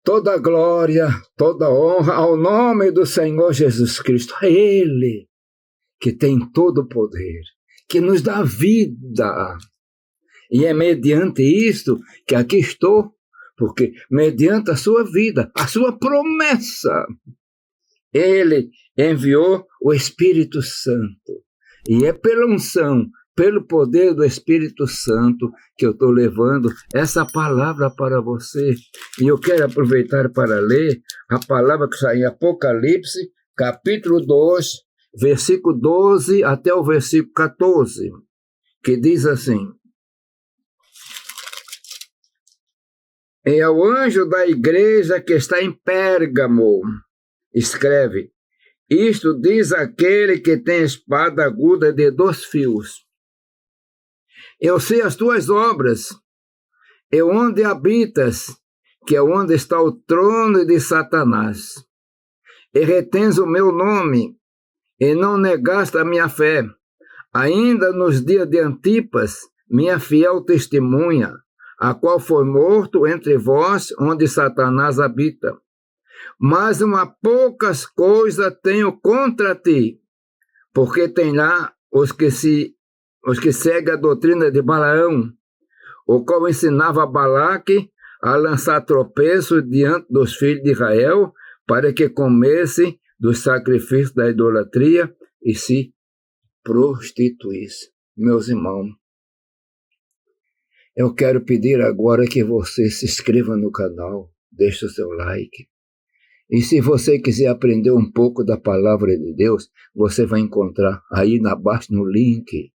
Toda glória, toda honra ao nome do Senhor Jesus Cristo. É Ele que tem todo o poder, que nos dá vida. E é mediante isto que aqui estou, porque mediante a sua vida, a sua promessa, Ele enviou o Espírito Santo. E é pela unção, pelo poder do Espírito Santo que eu estou levando essa palavra para você. E eu quero aproveitar para ler a palavra que está em Apocalipse, capítulo 2, versículo 12 até o versículo 14, que diz assim: E ao anjo da igreja que está em Pérgamo, escreve: Isto diz aquele que tem espada aguda de 2 fios. Eu sei as tuas obras, e onde habitas, que é onde está o trono de Satanás. E retens o meu nome, e não negaste a minha fé, ainda nos dias de Antipas, minha fiel testemunha, a qual foi morto entre vós, onde Satanás habita. Mas uma poucas coisas tenho contra ti, porque tem lá os que seguem a doutrina de Balaão, o qual ensinava a Balaque a lançar tropeço diante dos filhos de Israel, para que comessem dos sacrifícios da idolatria e se prostituíssem. Meus irmãos, eu quero pedir agora que você se inscreva no canal, deixe o seu like. E se você quiser aprender um pouco da palavra de Deus, você vai encontrar aí abaixo no link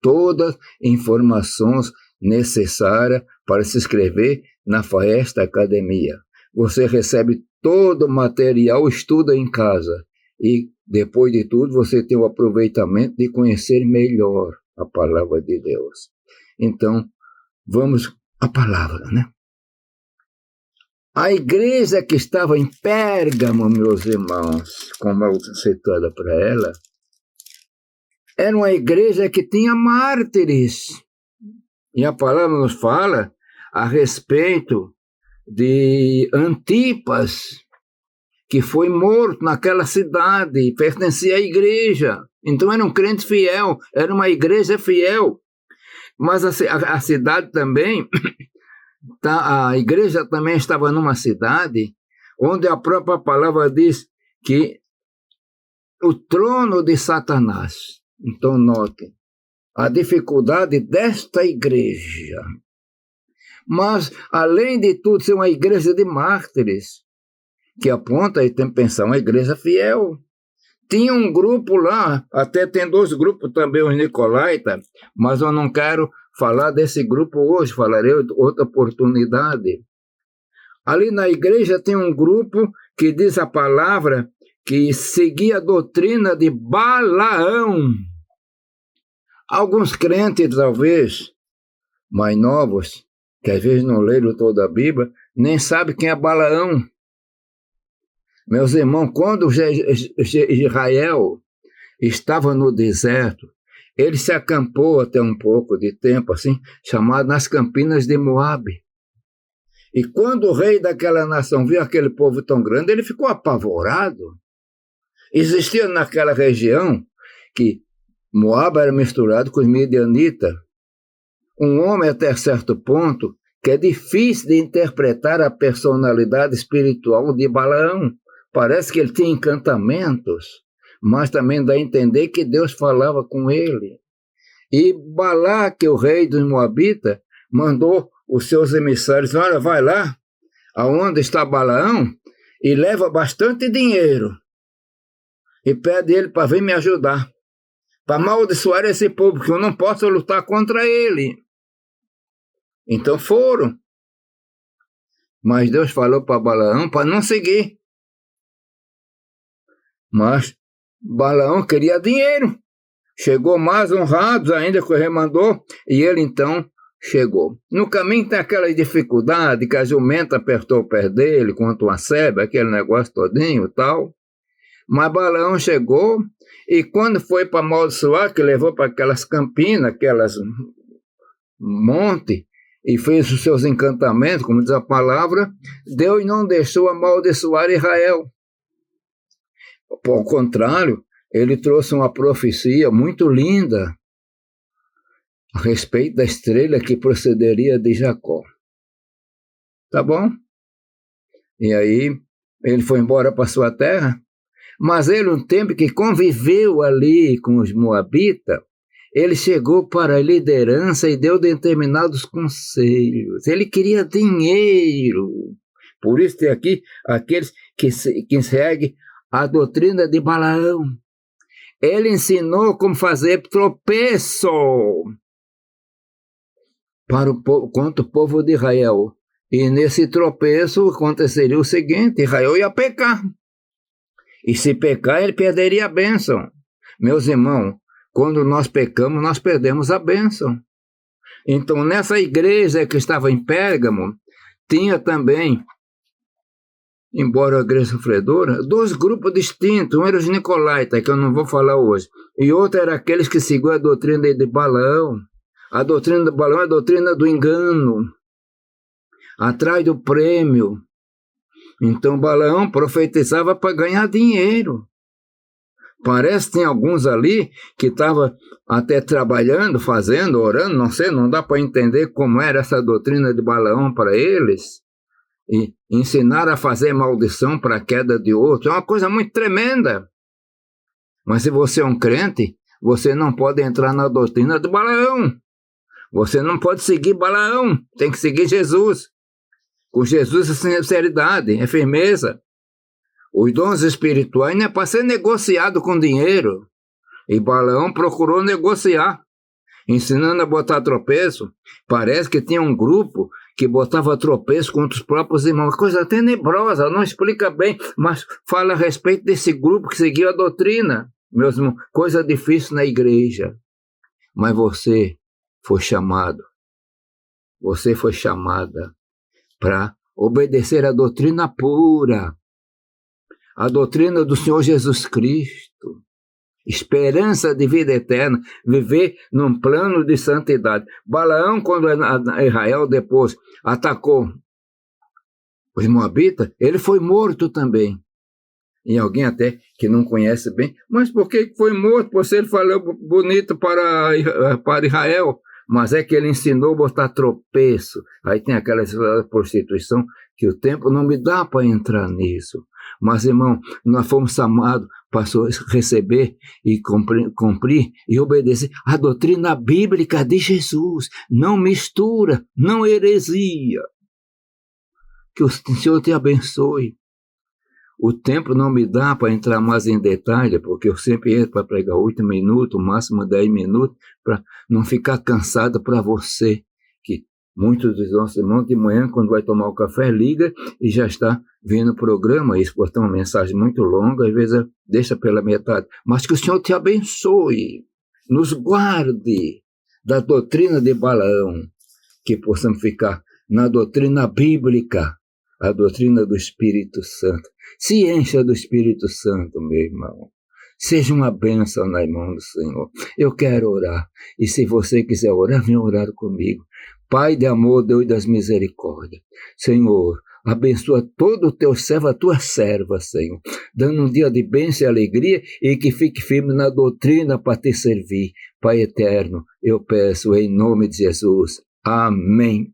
todas as informações necessárias para se inscrever na Faesta Academia. Você recebe todo o material, estuda em casa. E, depois de tudo, você tem o aproveitamento de conhecer melhor a palavra de Deus. Então, vamos à palavra, né? A igreja que estava em Pérgamo, meus irmãos, como eu citada para ela, era uma igreja que tinha mártires. E a palavra nos fala a respeito de Antipas, que foi morto naquela cidade, pertencia à igreja. Então era um crente fiel, era uma igreja fiel. Mas a cidade também, a igreja também estava numa cidade onde a própria palavra diz que o trono de Satanás. Então notem a dificuldade desta igreja. Mas, além de tudo, ser uma igreja de mártires, que aponta, e tem que pensar, uma igreja fiel. Tinha um grupo lá, até tem 2 grupos também, os Nicolaítas, mas eu não quero falar desse grupo hoje, falarei outra oportunidade. Ali na igreja tem um grupo que diz a palavra que seguia a doutrina de Balaão. Alguns crentes, talvez, mais novos, que às vezes não leram toda a Bíblia, nem sabem quem é Balaão. Meus irmãos, quando Israel estava no deserto, ele se acampou até um pouco de tempo, assim, chamado nas Campinas de Moabe. E quando o rei daquela nação viu aquele povo tão grande, ele ficou apavorado. Existia naquela região que Moabe era misturado com os midianitas. Um homem até certo ponto que é difícil de interpretar a personalidade espiritual de Balaão. Parece que ele tinha encantamentos, mas também dá a entender que Deus falava com ele. E Balaque, o rei dos Moabitas, mandou os seus emissários: olha, vai lá, aonde está Balaão, e leva bastante dinheiro. E pede ele para vir me ajudar, para amaldiçoar esse povo, porque eu não posso lutar contra ele. Então foram. Mas Deus falou para Balaão para não seguir. Mas Balaão queria dinheiro. Chegou mais honrado ainda que o rei mandou, e ele então chegou. No caminho tem aquela dificuldade que a jumenta apertou o pé dele, quanto uma sebe, aquele negócio todinho e tal. Mas Balaão chegou, e quando foi para amaldiçoar, que levou para aquelas campinas, aquelas montes, e fez os seus encantamentos, como diz a palavra, Deus não deixou amaldiçoar Israel. Ao contrário, ele trouxe uma profecia muito linda a respeito da estrela que procederia de Jacó. Tá bom? E aí, ele foi embora para sua terra, mas ele, um tempo que conviveu ali com os moabitas, ele chegou para a liderança e deu determinados conselhos. Ele queria dinheiro. Por isso tem aqui aqueles que seguem a doutrina de Balaão. Ele ensinou como fazer tropeço contra o povo de Israel. E nesse tropeço aconteceria o seguinte: Israel ia pecar. E se pecar, ele perderia a bênção. Meus irmãos, quando nós pecamos, nós perdemos a bênção. Então, nessa igreja que estava em Pérgamo, tinha também, embora a igreja sofredora, dois grupos distintos. Um era os nicolaítas, que eu não vou falar hoje, e outro era aqueles que seguiam a doutrina de Balaão. A doutrina de Balaão é a doutrina do engano, atrás do prêmio. Então, Balaão profetizava para ganhar dinheiro. Parece que tem alguns ali que estavam até trabalhando, fazendo, orando, não sei, não dá para entender como era essa doutrina de Balaão para eles. E ensinar a fazer maldição para a queda de outro é uma coisa muito tremenda. Mas se você é um crente, você não pode entrar na doutrina de Balaão. Você não pode seguir Balaão, tem que seguir Jesus. Com Jesus é sinceridade, é firmeza. Os dons espirituais não é para ser negociado com dinheiro. E Balaão procurou negociar, ensinando a botar tropeço. Parece que tinha um grupo que botava tropeço contra os próprios irmãos. Coisa tenebrosa, não explica bem, mas fala a respeito desse grupo que seguiu a doutrina. Meus irmãos, coisa difícil na igreja. Mas você foi chamado. Você foi chamada para obedecer a doutrina pura. A doutrina do Senhor Jesus Cristo, esperança de vida eterna, viver num plano de santidade. Balaão, quando Israel depois atacou os moabitas, ele foi morto também. E alguém até que não conhece bem, mas por que foi morto? Porque ele falou bonito para Israel, mas é que ele ensinou a botar tropeço. Aí tem aquela prostituição que o tempo não me dá para entrar nisso. Mas, irmão, nós fomos chamados para receber e cumprir e obedecer a doutrina bíblica de Jesus. Não mistura, não heresia. Que o Senhor te abençoe. O tempo não me dá para entrar mais em detalhe, porque eu sempre entro para pregar 8 minutos, máximo 10 minutos, para não ficar cansado para você, que muitos dos nossos irmãos de manhã, quando vai tomar o café, liga e já está vendo o programa, isso pode ter uma mensagem muito longa, às vezes deixa pela metade, mas que o Senhor te abençoe, nos guarde da doutrina de Balaão, que possamos ficar na doutrina bíblica, a doutrina do Espírito Santo. Se encha do Espírito Santo, meu irmão. Seja uma bênção na mão do Senhor. Eu quero orar. E se você quiser orar, venha orar comigo. Pai de amor, Deus das misericórdias. Senhor, abençoa todo o teu servo, a tua serva, Senhor. Dando um dia de bênção e alegria e que fique firme na doutrina para te servir. Pai eterno, eu peço em nome de Jesus. Amém.